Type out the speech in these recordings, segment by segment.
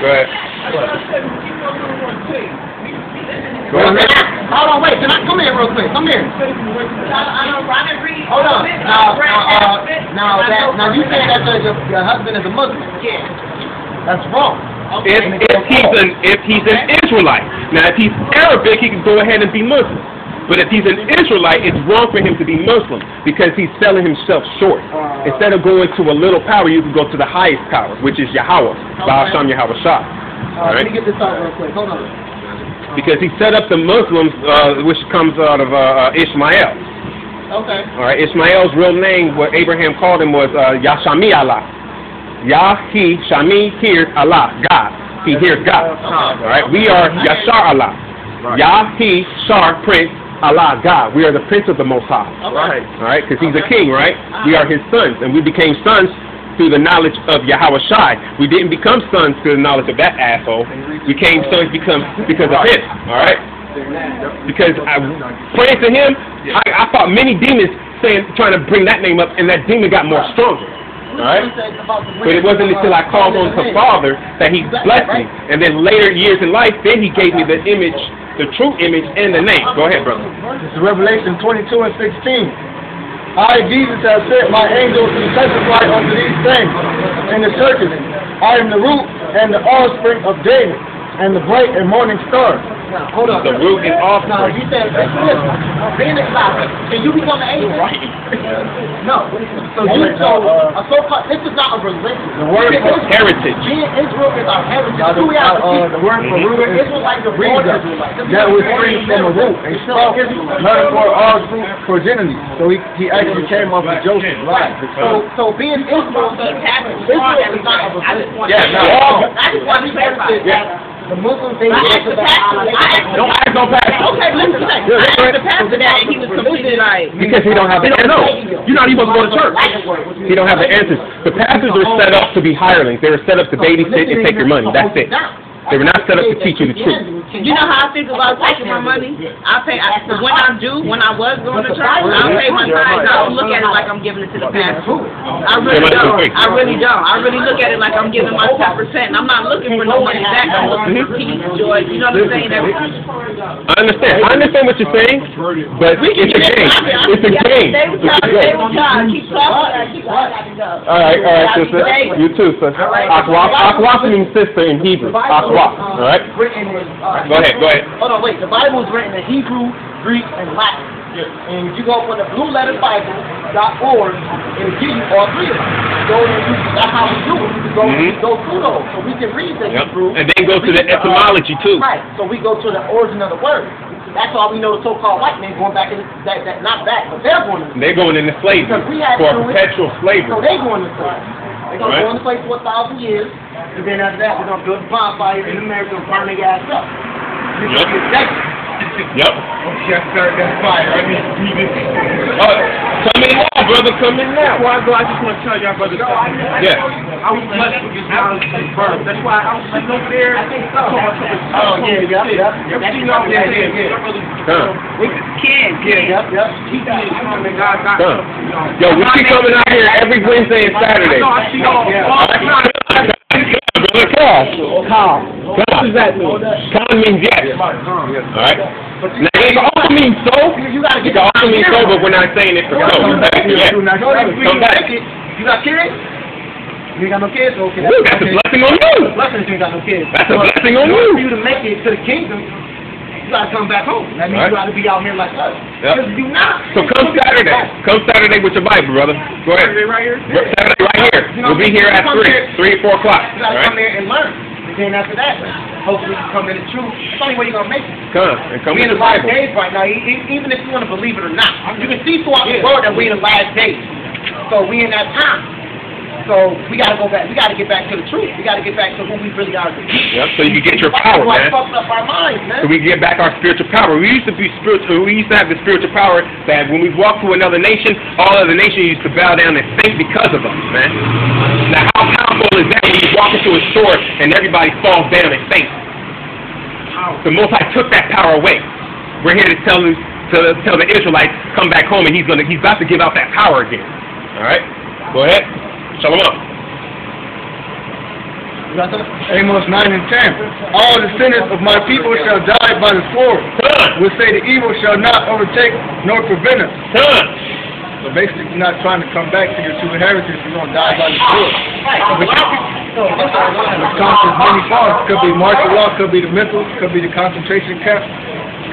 Go ahead. Go ahead. Hold on, wait. Can I come here real quick? Come here. Hold on. Now you say that your husband is a Muslim. Yeah. That's wrong. Okay. If he's an Israelite. Now, if he's Arabic, he can go ahead and be Muslim. But if he's an Israelite, it's wrong for him to be Muslim because he's selling himself short. Instead of going to a little power, you can go to the highest power, which is Yahweh. Baal Shem Yahweh Shah. Let me get this out real quick. Hold on. Because he set up the Muslims, which comes out of Ishmael. Okay. All right. Ishmael's real name, what Abraham called him, was Yashami Allah. Yah, he, Shami, hears Allah, God. He hears God. All right. We are Yashar Allah. Yah, he, Shar, Prince, Allah, God. We are the Prince of the Most High. Right. All right. Because he's a king, right? We are his sons, and we became sons through the knowledge of Yahweh Shai. We didn't become sons through the knowledge of that asshole. We became sons because of him. All right. Because praying to him, I fought many demons trying to bring that name up, and that demon got more stronger. All right. But it wasn't until I called on the Father that he blessed me, and then later years in life, then he gave me the image, the true image, and the name. Go ahead, brother. This is Revelation 22 and 16. I, Jesus, have sent my angels to testify unto these things in the churches. I am the root and the offspring of David, and the bright and morning star. Now, hold on. The root and offspring. Now, you said, being a Slavic, can you become an angel? Right. No. So you told a so-called, this is not a religion. The word for heritage. Being Israel is our heritage. The word for root is Israelites are born Israelites. that was springs from the root. And sprout, metaphor all fruit progeny. So he actually came off of Joseph's line. So being Israel is not a religion. Yeah, no. I just want to clarify. The Muslims, they don't ask no pastor. Okay, listen. I asked the pastor that, and he was completely like, because he don't have the answers. You're not even supposed to go to church. He don't have the answers. The pastors are set up to be hirelings. They were set up to babysit and take your money. That's it. They were not set up to teach you the truth. You know how I think about taking my money? When I was going to church, I'll pay my tithes. I don't look at it like I'm giving it to the pastor. I really don't. I really look at it like I'm giving my 10%. And I'm not looking for no money back. I'm looking for peace, joy. You know what I'm saying? I understand what you're saying, but it's a game. It's a game. Keep talking. All right, sister. You too, sister. Akwaf means sister in Hebrew. Akwaf. All right. Go ahead. Hold on, wait. The Bible is written in Hebrew, Greek, and Latin. And if you go on the blueletterbible.org, it'll give you all three of them. That's how we do it. We go through those, so we can read the Hebrew. And then go to the etymology too. Right. So we go to the origin of the word. That's why we know the so-called white man going back in not back, but they're going into slavery. They're going into slavery for perpetual slavery. So they're going into slavery. They're going to go into slavery for 1,000 years, and then after that, we're going to build a bonfire in America and burn their ass up. Yep. Yes, sir, that's fire. I mean, come in now, brother. Come in now. Before I go, I just want to tell y'all, brother. Yeah. I was blessed with this knowledge of birth. That's why I was sitting over there. With this kid. Yep. He did something God got. Yo, we keep coming out here every Wednesday and Saturday. I see all the time. Calm. What does that mean? Calm means yes. Alright? Now, it also means so. It also means so, but we're not saying it for so. Yes. Come back. You got kids? You ain't got no kids? Okay. That's a blessing on you. Blessing you ain't got no kids. That's a blessing on For you. you to make it to the kingdom, you got to come back home. That means you got to be out here like us. Yep. Because you not. So come Saturday. Come Saturday with your Bible, brother. Go ahead. Saturday right here? Saturday right here. We'll be here at 3 or 4 o'clock. You got to come here and learn. And then after that, hopefully you come in the truth. That's the only way you're going to make it. Come We're in with the the last Bible. days right now, even if you want to believe it or not. You can see throughout the world that we're in the last days. So we in that time. So we got to go back. We got to get back to the truth. We got to get back to who we really are. Yep, so you can get your power, man. Fucked up our minds, man. So we get back our spiritual power. We used to be spiritual. We used to have the spiritual power that when we walked to another nation, all other nations used to bow down and faint because of us, man. Now, how powerful is that when you walk into a store and everybody falls down and faints? The Most High took that power away. We're here to tell the Israelites, come back home, and he's about to give out that power again. All right, go ahead. Shalom. Amos 9 and 10. All the sinners of my people shall die by the sword. Will say the evil shall not overtake nor prevent us. So basically, you're not trying to come back to your true heritage. You're going to die by the sword. Which comes in many forms. Could be martial law, could be the mental, could be the concentration camp.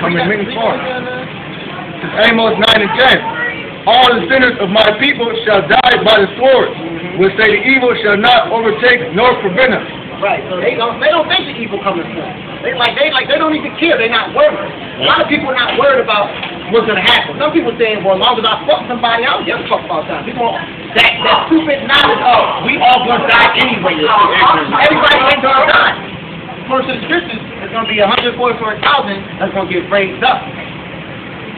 Come in many forms. It's Amos 9 and 10. All the sinners of my people shall die by the sword. Will say the evil shall not overtake nor prevent us. Right. So they don't think the evil coming from. They don't even care. They're not worried. A lot of people are not worried about what's gonna happen. Some people saying, well, as long as I fuck somebody, I don't give a fuck about that. People that stupid knowledge of we all gonna die anyway. Everybody ain't gonna die. According to the scriptures, it's gonna be 144,000 that's gonna get raised up.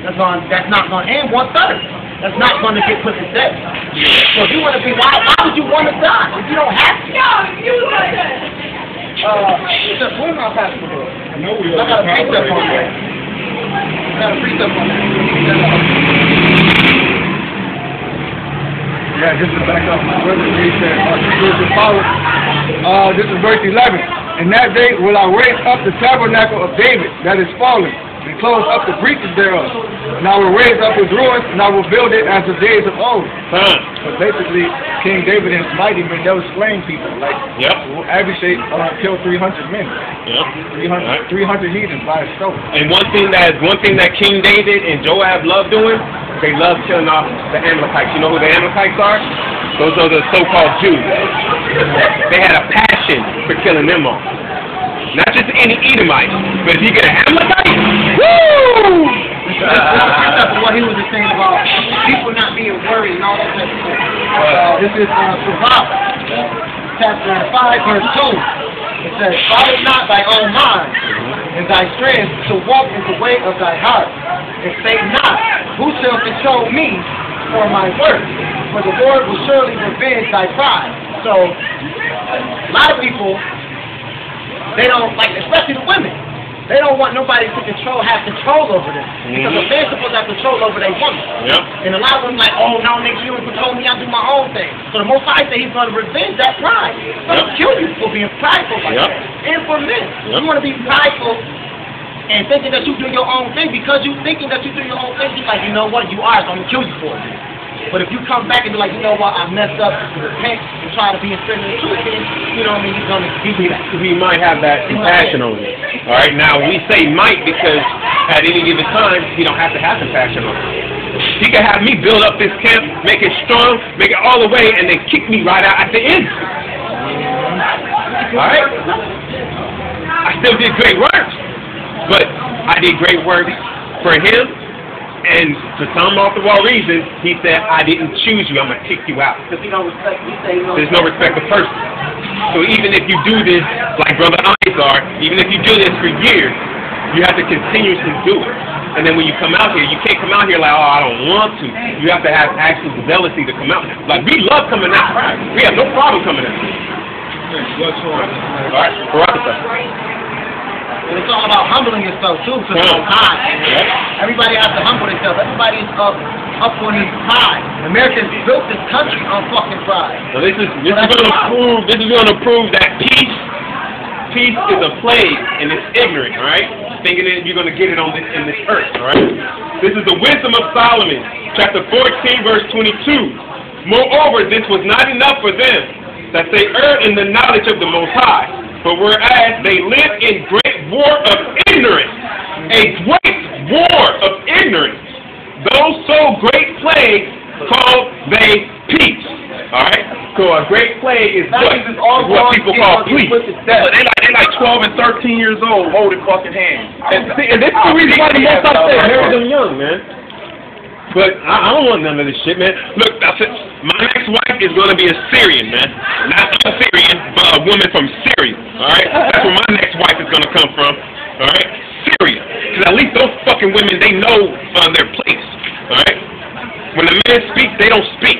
That's not gonna end 1/3. That's not going to get put to death. So if you want to be, why would you want to die if you don't have to? Where's my passport? I got a precept on that. Yeah, just to back up my brother, he said, this is verse 11. In that day will I raise up the tabernacle of David that is fallen, and close up the breaches thereof. And I will raise up his ruins, and I will build it as the days of old. But basically, King David and his mighty men, they were slaying people. Like, Abishai killed 300 men. 300 heathens by his sword. And one thing that King David and Joab loved doing, they loved killing off the Amalekites. You know who the Amalekites are? Those are the so-called Jews. They had a passion for killing them off. Not just any Edomite, but if you get an Amalekite, woo! What he was just saying about people not being worried and all that type of stuff. This is Proverbs, chapter 5, verse 2. It says, "Follow not thy own mind and thy strength to walk in the way of thy heart, and say not, who shall control me for my work? For the Lord will surely revenge thy pride." So, a lot of people, they don't like, especially the women. They don't want nobody to have control over them. Because the man's supposed to have control over their woman. And a lot of them like, oh no, nigga, you don't control me, I do my own thing. So the Most High said he's going to revenge that pride. He's going to kill you for being prideful like that. And for men. You want to be prideful and thinking that you do your own thing. Because you thinking that you do your own thing, he's like, you know what, you are, so I'm going to kill you for it. But if you come back and be like, you know what, I messed up, repent, and try to be in sin and truth, you know what I mean, he's going to give you that. We might have that compassion on it. All right, now we say might because at any given time, he don't have to have compassion on it. He can have me build up this camp, make it strong, make it all the way, and then kick me right out at the end. All right? I still did great work, but I did great work for him. And for some off-the-wall reasons, he said, I didn't choose you, I'm going to kick you out. Because he don't respect you. There's no respect of person. So even if you do this, like Brother Isar, even if you do this for years, you have to continuously do it. And then when you come out here, you can't come out here like, oh, I don't want to. You have to have actual zealousy to come out. Like, we love coming out. We have no problem coming out. All right, and it's all about humbling yourself too, to the Most High. Everybody has to humble themselves. Everybody is up on his pride. Americans built this country on fucking pride. So this is going to prove that peace is a plague and it's ignorant, right? Thinking that you're going to get it on in this earth, right? This is the wisdom of Solomon, chapter 14, verse 22. Moreover, this was not enough for them, that they err in the knowledge of the Most High. But whereas they live in great war of ignorance, a great war of ignorance, those so great plagues call they peace. Alright? So a great plague is what people call peace. They like 12 and 13 years old holding fucking hands. And this is the reason why the Most High said marry them young, man. But I don't want none of this shit, man. Look, I said, my next wife is going to be a Syrian, man. Not a Syrian, but a woman from Syria, all right? That's where my next wife is going to come from, all right? Syria. Because at least those fucking women, they know their place, all right? When the men speak, they don't speak.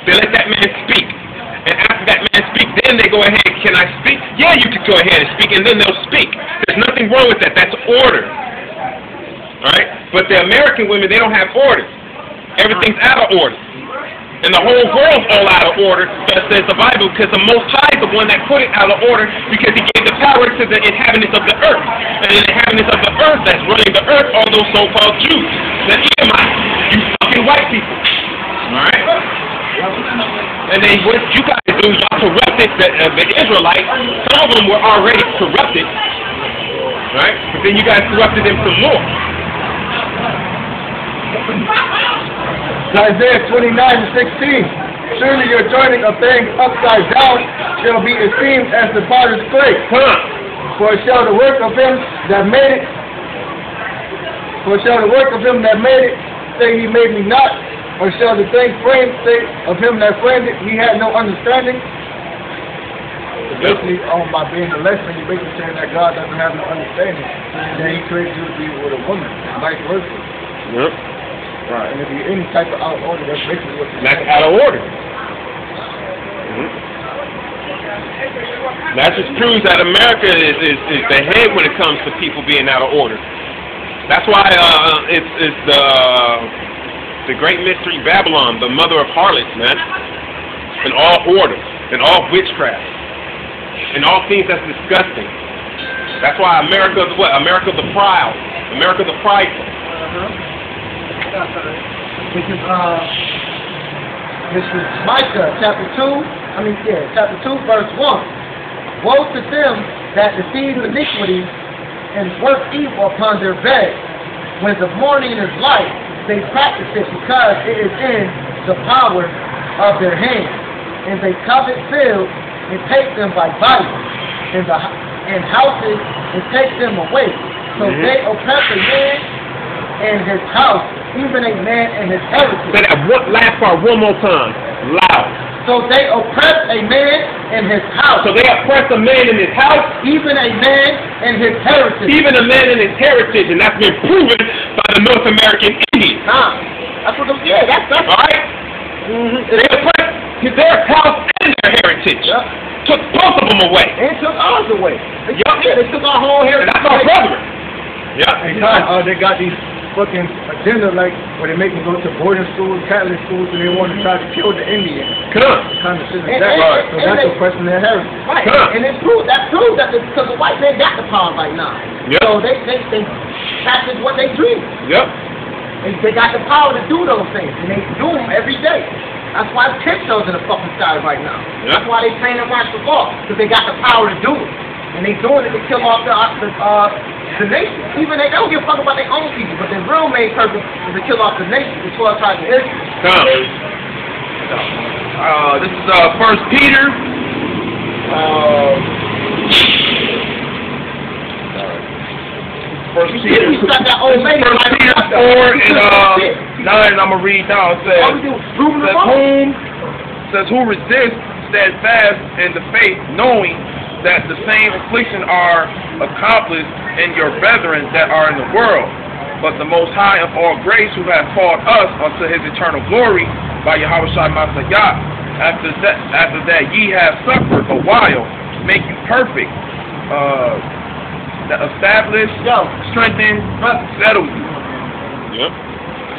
They let that man speak. And after that man speaks, then they go ahead, can I speak? Yeah, you can go ahead and speak, and then they'll speak. There's nothing wrong with that. That's order. Right? But the American women, they don't have order. Everything's out of order. and the whole world's all out of order, thus says the Bible, because the Most High is the one that put it out of order, because he gave the power to the inhabitants of the earth. And the inhabitants of the earth that's running the earth are those so-called Jews, the Edomites, you fucking white people. Alright? And then what you guys do, y'all corrupted the Israelites. Some of them were already corrupted. Right? But then you guys corrupted them some more. Isaiah 29:16. Surely your turning of things upside down shall be esteemed as the potter's clay. For shall the work of him that made it, say he made me not, or shall the thing framed say of him that framed it, he had no understanding? So basically, by being a lesson, you're basically saying that God doesn't have no understanding, and then he created you to be with a woman, and vice versa. Yep. Right. And if you're any type of out of order, that's basically what you're That's out of order. That just proves that America is the head when it comes to people being out of order. That's why it's the great mystery Babylon, the mother of harlots, man, and all order, and all witchcraft, and all things that's disgusting. That's why America is what? America the proud. America the prideful. This is Micah chapter 2, chapter 2, verse 1. Woe to them that deceive iniquity and work evil upon their bed. When the morning is light, they practice it because it is in the power of their hand. And they covet fields and take them by violence, and houses and take them away. So they oppress a man and his house, even a man and his heritage. Say that last part one more time, loud. So they oppress a man and his house. So they oppress a man in his house, even a man and his heritage. Even a man and his heritage, and that's been proven by the North American Indians. That's what that's all right. They oppress their house and their heritage. Took both of them away. And took ours away. They took our whole heritage. And that's our brethren. They got these fucking agenda like where they make them go to boarding schools, Catholic schools, and they want to try to kill the Indians. Kind of shit like that. So that's oppressing their heritage. Right. And it proves that because the white man got the power right now. So they practice what they dream. They got the power to do those things, and they do them every day. That's why crypto's in the fucking sky right now. That's why they train and watch the ball, because they got the power to do it. And they doing it to kill off the nation. Even they don't give a fuck about their own people, but their real main purpose is to kill off the nation, the 12 tribes of Israel. This is 1 Peter. First Peter 4 and 9, I'm going to read down. It says, who resist steadfast in the faith, knowing that the same affliction are accomplished in your brethren that are in the world. But the Most High of all grace, who hath called us unto his eternal glory by Yahushua Manasseh, after that ye have suffered a while, make you perfect, establish, strengthen, settle you.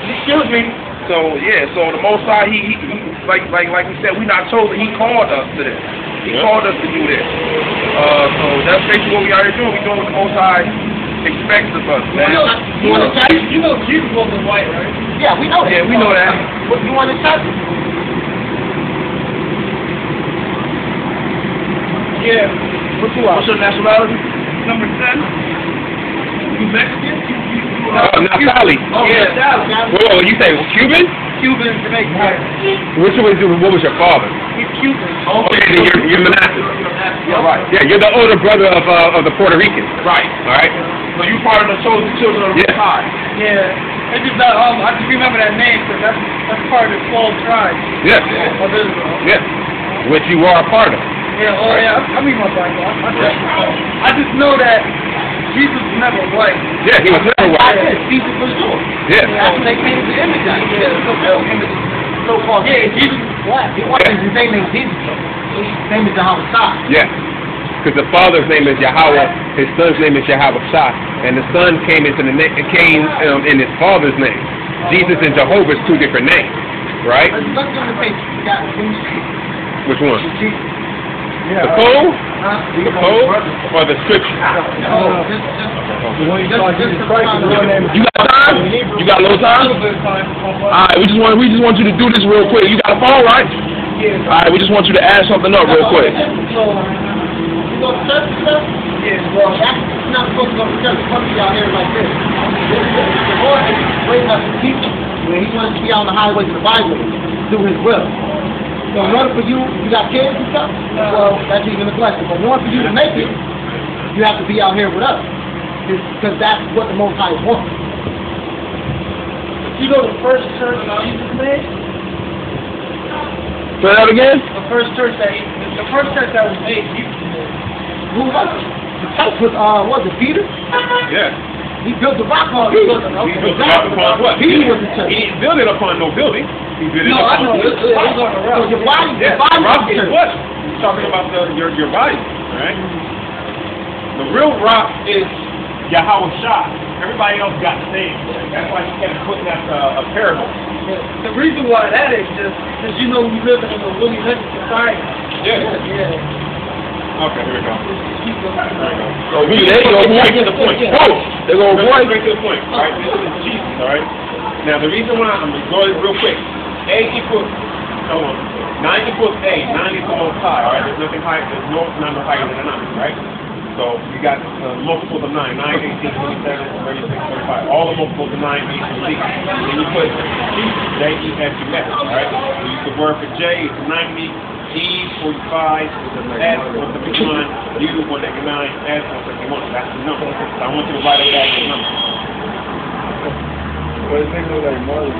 Excuse me. So the Most High, he like we said, we not chosen. He called us to this. He called us to do this. So that's basically what we are here doing. We doing what the Most High expects of us, man. You know Jesus wasn't white, right? Yeah, we know that. Yeah, we know that. What you want to touch? Yeah. What you are? What's your nationality? Number 10. You Mexican? Naftali. Whoa, you say Cuban? Cuban, Jamaican. Right. What was your father? He's Cuban. Okay, then you're Manasseh. Yeah, right. Yeah, you're the older brother of the Puerto Ricans. Right. All right. So you part of the chosen children of the Most High. Yeah. It's just that I just remember that name because that's part of the 12 tribes. Yes. Of Israel. Yes. Which you are a part of. Yeah. Oh yeah. I mean my Bible. I just know that Jesus was never white. Yeah, he was never white. Jesus for sure. Yeah. That's when they came to image that. So-called. Yeah, Jesus was black. His name ain't Jesus. His name is Yahushua. Yeah. Because the father's name is Yahweh, his son's name is Yahushua, and the son came in his father's name. Jesus and Jehovah's two different names. right? Let's give them the page. You got it. Which one? Yeah. The code? The code or the scripture? You got time? You got a little time? Alright, we just want you to do this real quick. You got a phone, right? Alright, we just want you to add something up real quick. You go to church and stuff? Yeah. Well, that's not supposed to go to church. It's supposed to be out here like this. The Lord is raising up his people. He wants to be on the highways of the Bible, do his will. So in order for you got kids and stuff, well, that's even a blessing. But in order for you to make it, you have to be out here with us. Because that's what the Most High wants. You go to the first church Jesus made? Say that again? The first church that was made, Jesus made. Who was it? The church was it Peter? Yeah. He built the rock on He built the rock upon what? Peter was the church. He didn't build it upon no building. He built it No, I know. upon It was on the rock. So your body, yeah, your body the rock was the is church. what? He's talking about your body, right? The real rock is Yahweh Shah. Everybody else got the name. That's why he kept putting that a parable. The reason why that is just because you know we live in a really rich society. Yeah. Okay, here we go. So There there you go, boy, to the point. Whoa! There go, boy. Straight to the point. All right, this is Jesus, all right? Now, the reason why, I'm going to go real quick. A equals, hold on. 9 equals A. 9 is the most high, all right? There's nothing higher, there's no number higher than a 9, right? So you got multiples of 9, 9, 18, 27, 36, 35. All the multiples of 9, A through Z. Then you put J-E-S-U-S, all right? You use the word for J, it's 90. E 45, S 171, U 189, S 171. That's the number. So I want you to write it down the number. What is it like Marley?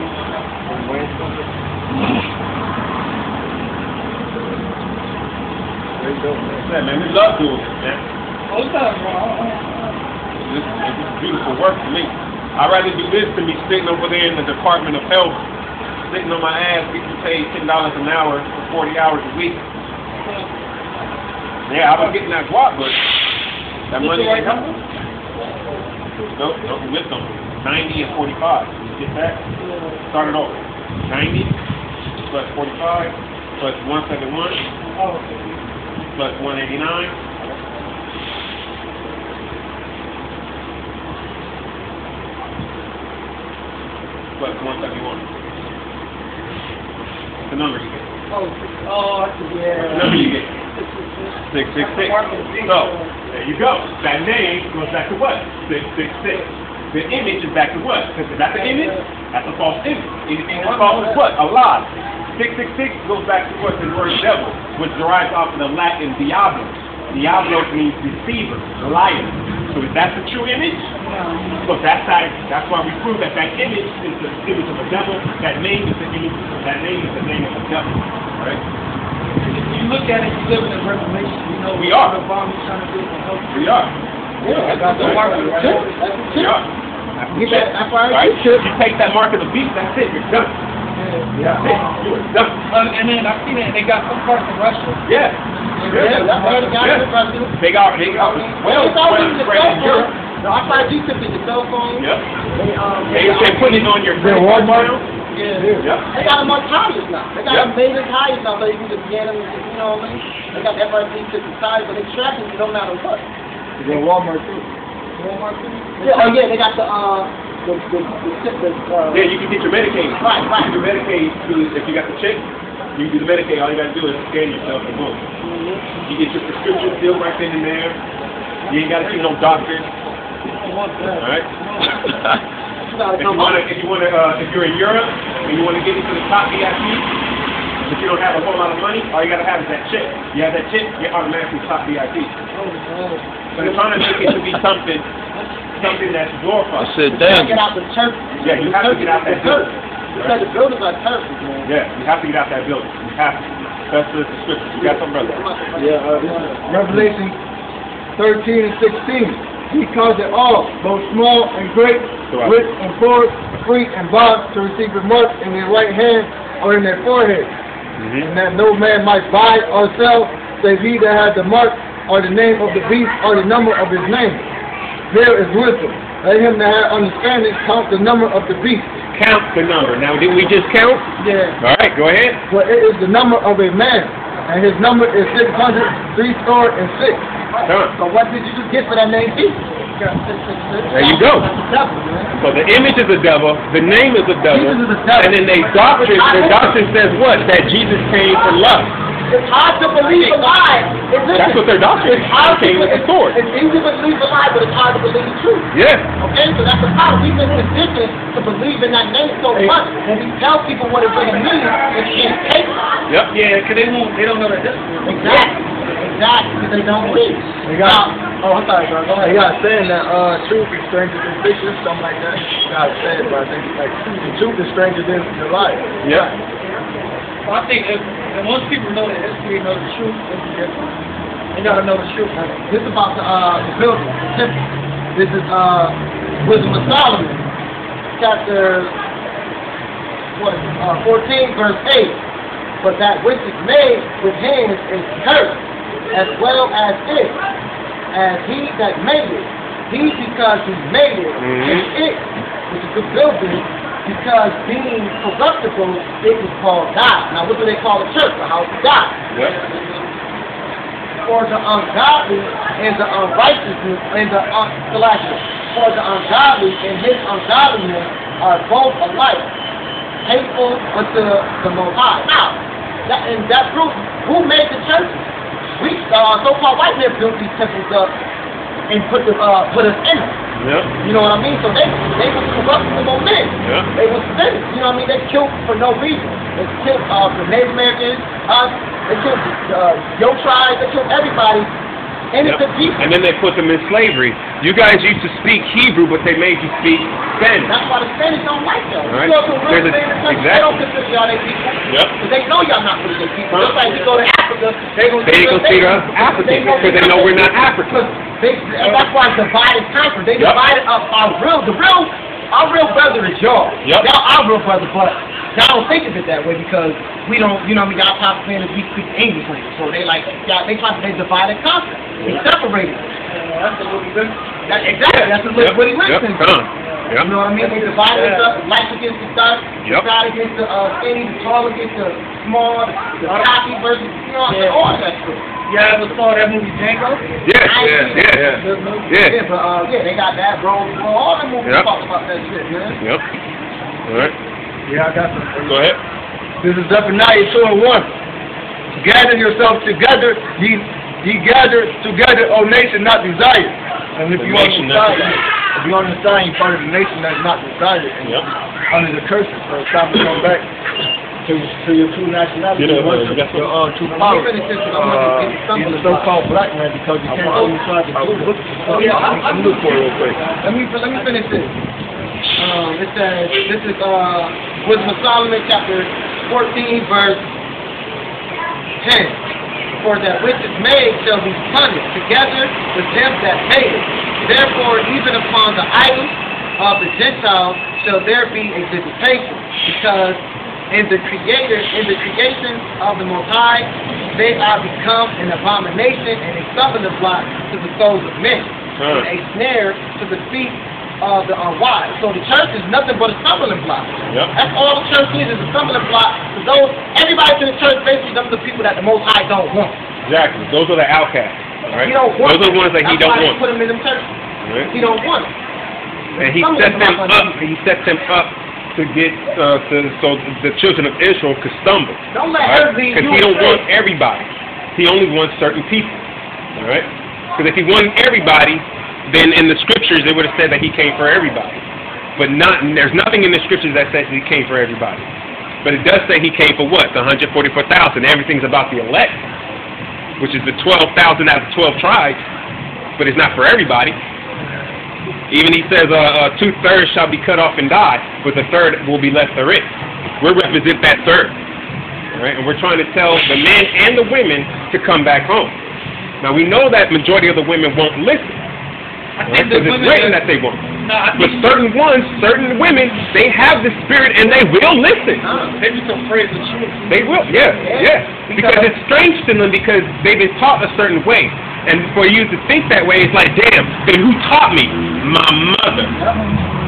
Man, we love doing this, man. What's up, bro? This is beautiful work for me. I'd rather do this than be sitting over there in the Department of Health, sitting on my ass, getting paid $10 an hour for 40 hours a week. Yeah, I was getting that guap, but that money ain't coming. Nope, with them. 90 and 45. You get that? Start it over. 90 plus 45 plus 171 plus 189. Plus 171. The number you get. Yeah. The number you get. 666. So, there you go. That name goes back to what? 666. The image is back to what? Because is that the image? That's a false image. It's false is what? A lie. 666 goes back to what? The word devil, which derives off of the Latin diablo. Diablo means deceiver, liar. So is that the true image? So that's why we prove that image is the image of a devil. That name is the image. That name is the name of the devil. Right? If you look at it, you live in a revelation. You know We are. The bomb is trying to do for help. We are. Yeah, That's the mark of the that's We it. are. That's why Right? You take that mark of the beast, that's it. You're done. Yeah. That's it. You are done. And then I see that they got some parts of Russia. Yeah. Yeah, that's why the guy in the president. They got well It's always the spread cell in phone. Europe. No, I tried G-tip in the cell phone. Yep. They They're putting it on your credit card now. Yeah. Yep. They got them much higher now. They got Yep. them made as high now, so you can just get them. You know what I mean? They got FRC to the side, but they tracking you no matter what. You go Walmart too. Walmart too. Yeah. Oh yeah, they got the Yeah, you can get your Medicaid. Right. You can do Medicaid if you got the check. You can do the Medicaid. All you got to do is scan yourself and boom. You get your prescription still right then and there. You ain't got to see no doctor. All right. If you're in Europe and you want to get into the top VIP, but you don't have a whole lot of money, all you got to have is that check. You have that check, you're automatically top VIP. But they're trying to make it to be something that's glorified. I said, You gotta damn. get out the church. Yeah, you have to get out that building. Because the buildings are churches, man. Yeah, you have to get out that building. You have to. That's the scripture. You got some brother. Revelation 13 and 16. He calls it all, both small and great, rich and poor, free and bond, to receive his mark in their right hand or in their forehead. And that no man might buy or sell, save he that had the mark or the name of the beast or the number of his name. There is wisdom. Let him that have understanding count the number of the beast. Count the number. Now, didn't we just count? Yeah. All right, go ahead. For it is the number of a man, and his number is 666. So what did you just get for that name, beast? There you go. So the image is the devil, the name is the devil, Jesus is the devil. and then their doctrine says what? That Jesus came for lust. It's hard to believe a lie. That's what their doctrine is. He came with the sword. It's easy to believe a lie, but it's hard to believe the truth. Yeah. Okay, so that's the problem. We've been conditioned to believe in that name so much, and we tell people what it really means, and can't take it. Yep. Yeah, because they don't know that this is. Exactly, because they don't believe. I'm sorry, bro. Go ahead. You got saying that truth is stranger than fiction, something like that. You got to say it, but I think like the truth is stranger than the lie. Yep. Well, I think if once people know the history, know the truth, it's different. They gotta know the truth. This is about the building, the temple. This is Wisdom of Solomon, chapter 14, verse 8. But that which is made with hands is cursed, as well as it, as he that made it. He, because he made it, and it, which is the building, because being corruptible, it was called God. Now, what do they call the church? The house of God. Yep. For the ungodly and the unrighteousness and the Galatians. For the ungodly and his ungodliness are both alike, hateful unto the Most High. Now, that proves who made the churches. We so-called white men built these temples up and put us in them. Yep. You know what I mean? So they were corruptible men. Yep. They were sinners. You know what I mean? They killed for no reason. They killed the Native Americans, us. They killed your tribe. They killed everybody. Innocent people. And then they put them in slavery. You guys used to speak Hebrew, but they made you speak Spanish. That's why the Spanish don't like y'all. Right. You go to a real Spanish country, they don't Exactly. consider y'all their people. Yep. Because they know y'all not really their people. Just like you go to Africa, they They ain't gonna see us Africans because they know we're not Africans. And that's why it's divide and conquer. They Yep. divided up our real brother is y'all. Yep. Y'all our real brother, but y'all don't think of it that way because we don't, you know what I mean, y'all top fans, we speak English language. So they like, they divide and conquer. They separated. That's a little bit. Exactly, that's what he listened to. Yep. You know what I mean? They divided us up, light against the dark, the Yep. fat against the skinny, the tall against the small, the cocky versus, you know, all that stuff. Yeah, ever saw that movie Django? Yeah. But they got that, bro. All the movies Yep. talk about that shit, man. Yep. All right. Yeah, I got some. Go ahead. This is Zephaniah 2:1. Gather yourselves together, ye gather together, O nation not desired. And if you understand, you're part of the nation that's not desired. Yep. Under the curses, so it's time to come back to your true nationality. Get up, your you got some- true power. Let me finish this, and I'm gonna get He's something a so-called black man because you can't go inside the blue. I'm look for it real quick. Let me finish this. It says, this is Wisdom of Solomon, chapter 14, verse 10. For that which is made shall be punished together with them that made it. Therefore, even upon the idols of the Gentiles shall there be a visitation, because in the creation of the Most High, they are become an abomination and a stumbling block to the souls of men, and a snare to the feet of the unwise. So the church is nothing but a stumbling block. Yep. That's all the church is a stumbling block. So everybody in the church, basically, those are the people that the Most High don't want. Exactly. Those are the outcasts. Right? He don't want Those are the ones that he don't That's why want. they put them in them churches. Right? He don't want them. And he set them up. He set them up to get so the children of Israel could stumble. Don't let Right? her lead Because you he don't astray. want everybody. He only wants certain people. All right. Because if he wanted everybody, then in the scriptures it would have said that he came for everybody. But there's nothing in the scriptures that says he came for everybody. But it does say he came for what? The 144,000. Everything's about the elect, which is the 12,000 out of the 12 tribes. But it's not for everybody. Even he says 2/3 shall be cut off and die, but the third will be left therein. We represent that third. All right? And we're trying to tell the men and the women to come back home. Now we know that majority of the women won't listen. Right? Because it's written that they won't. But certain women, they have the spirit and they will listen. They be so afraid of the truth. They will, yeah. Because it's strange to them because they've been taught a certain way. And for you to think that way, it's like, damn, then who taught me? My mother.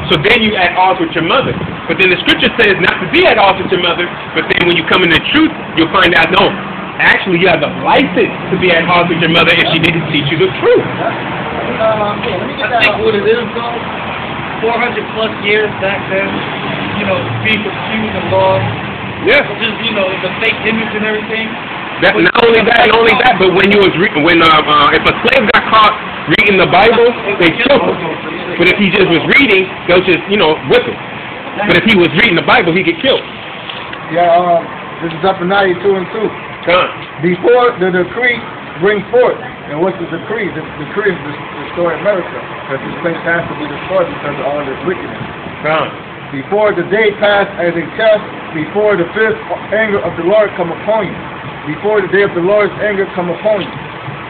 So then you at odds with your mother. But then the scripture says not to be at odds with your mother, but then when you come into truth, you'll find out, no, actually you have the license to be at odds with your mother if she didn't teach you the truth. I think what it is, though, 400 plus years back then, you know, being confused and lost. Yeah. Just, you know, the fake image and everything. Not only that, but when you was if a slave got caught reading the Bible, they killed him. But if he just was reading, they'll just, you know, whip him. But if he was reading the Bible, he'd get killed. Yeah, this is up in 92 and 2. Come on. Before the decree bring forth, and what's the decree? The decree is to destroy America, because this place has to be destroyed because of all this wickedness. Come on. Before the day pass as a test, before the fierce anger of the Lord come upon you, before the day of the Lord's anger come upon you.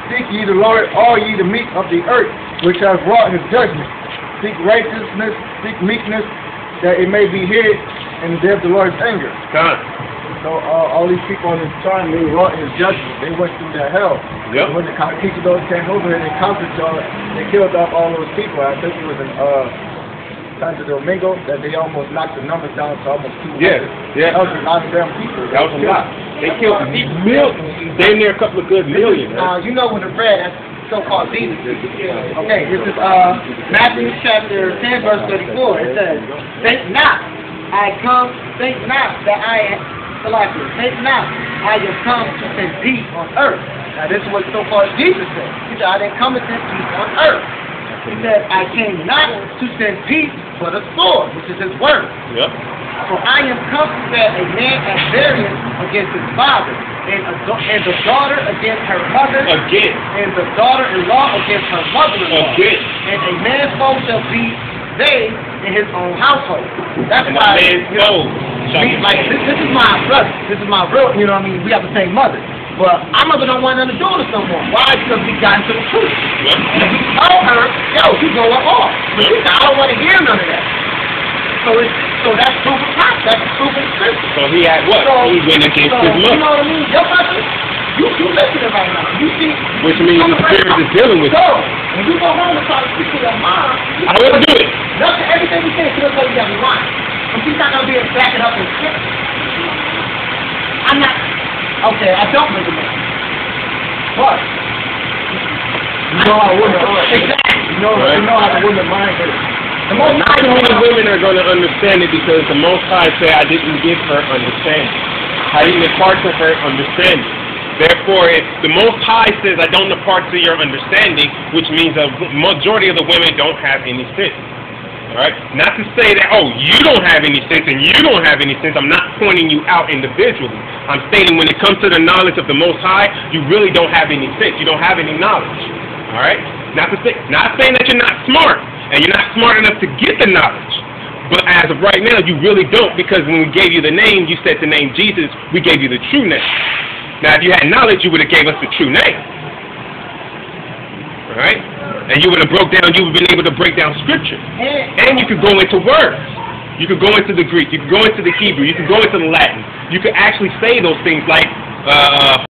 Seek ye the Lord, all ye the meek of the earth, which have wrought his judgment. Seek righteousness, seek meekness, that it may be hid in the day of the Lord's anger. Come on. So all these people on this time, they wrought his judgment. They went through that hell. Yep. When the conquistadors came over here, they conquered y'all. They killed off all those people. I think it was in Santo Domingo that they almost knocked the numbers down to almost 200. Yeah. That was a lot of damn people. That was a lot. They killed millions. Damn near a couple of good million. You know when the bread, that's so-called Jesus. Okay, this is Matthew chapter 10, verse 34. It says, think not, I come, think not that I am, think not, I have come to send peace on earth. Now this is what so-called Jesus said. He said, I didn't come to send peace on earth. He said, I came not to send peace, but a sword, which is his word. Yep. For I am come to set a man at variance against his father, and the daughter against her mother, Again. and the daughter-in-law against her mother-in-law. Again. And a man's foe shall be they in his own household. That's And why, a man's you know, foe. like this is my brother. This is my real, you know what I mean? We have the same mother. But our mother don't want nothing to do with us no more. Why? Because we got into the truth. Yep. And we told her, yo, you going off. But she said, I don't want to hear none of that. So that's proven pop. That's proven scripture. So he had what? He went against his You mother. know what I mean? Your mother, you listening right now. You see, Which means the spirit is dealing with you. so, when you go home and try to speak to your mom, I will do it. nothing, everything you say, she'll tell you that we lying. But she's not going to be able to back it up and shit. I'm not, okay, I don't live in that. But, You know how women are. exactly. You know how the women mind is. The most Not too many women are going to understand it because the Most High said, I didn't give her understanding. I didn't impart to her understanding. Therefore, if the Most High says, I don't impart to your understanding, which means a majority of the women don't have any sense. Alright? Not to say that, oh, you don't have any sense and you don't have any sense. I'm not pointing you out individually. I'm stating when it comes to the knowledge of the Most High, you really don't have any sense. You don't have any knowledge. Alright? Not saying that you're not smart, and you're not smart enough to get the knowledge. But as of right now, you really don't, because when we gave you the name, you said the name Jesus, we gave you the true name. Now, if you had knowledge, you would have gave us the true name. Alright? And you would have you would have been able to break down scripture. And you could go into words. You could go into the Greek, you could go into the Hebrew, you could go into the Latin. You could actually say those things like,